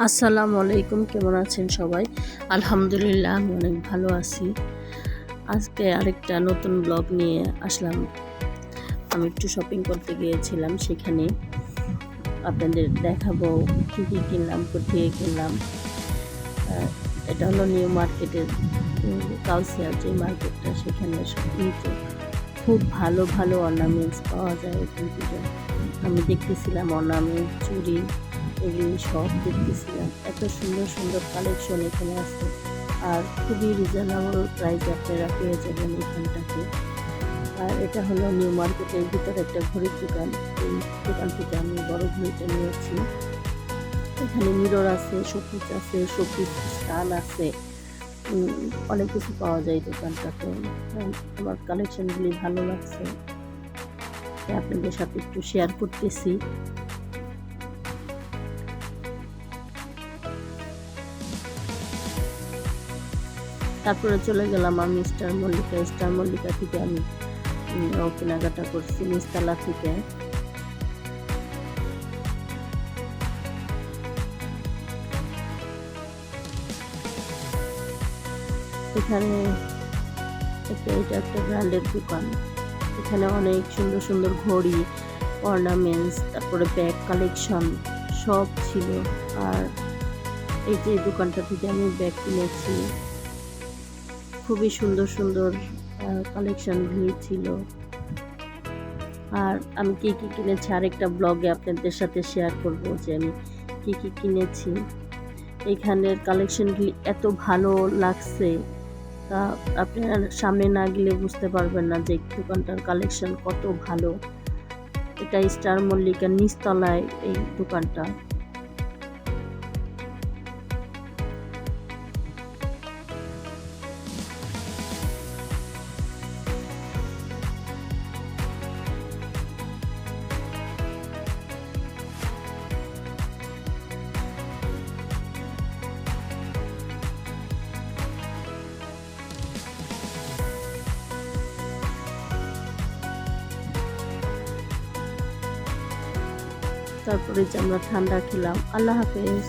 আসসালামু আলাইকুম, কেমন আছেন সবাই? আলহামদুলিল্লাহ আমি অনেক ভালো আছি। আজকে আরেকটা নতুন ব্লগ নিয়ে আসলাম। আমি একটু শপিং করতে গিয়েছিলাম, সেখানে আপনাদের দেখাবো কী কী কিনলাম, কোত্থেকে কিনলাম। এটা হলো নিউ মার্কেটের কাউসিয়া যে মার্কেটটা, সেখানে নিচে খুব ভালো ভালো অর্নামেন্টস পাওয়া যায় ওখান থেকে। আমি দেখতেছিলাম অর্নামেন্ট, চুড়ি, এগুলি সব দেখতেছিলাম। এত সুন্দর সুন্দর কালেকশন এখানে আছে, আর খুবই রিজনেবল প্রাইসে আপনারা পেয়ে যাবেন এখানটাতে। আর এটা হলো নিউ মার্কেটের ভিতরে একটা ঘড়ির দোকান। এই দোকান থেকে আমি বড় ঘড়িটা নিয়েছি। এখানে মিরর আছে, শোপিস আছে, শোপিস স্টান আছে, অনেক কিছু পাওয়া যায় দোকানটাতে। আমার কালেকশনগুলি ভালো লাগছে, তাই আপনাদের সাথে একটু শেয়ার করতেছি। তারপরে চলে গেলাম আমি স্টার মল্লিকা থেকে আমি কেনাকাটা করছি নিচতলা থেকে। এখানে এটা একটা ব্র্যান্ডের দোকান। এখানে অনেক সুন্দর সুন্দর ঘড়ি, অর্নামেন্টস, তারপরে ব্যাগ কালেকশন সব ছিল। আর এই যে দোকানটা থেকে আমি ব্যাগ কিনেছি, খুবই সুন্দর সুন্দর কালেকশনগুলি ছিল। আর আমি কী কী কিনেছি আরেকটা ব্লগে আপনাদের সাথে শেয়ার করব যে আমি কী কী কিনেছি। এইখানের কালেকশনগুলি এত ভালো লাগছে, তা আপনারা সামনে না গেলে বুঝতে পারবেন না যে দোকানটার কালেকশন কত ভালো। এটা স্টার মল্লিকার নিচতলায় এই দোকানটা। তারপরে যে আমরা ঠান্ডা খেলাম। আল্লাহ হাফেজ।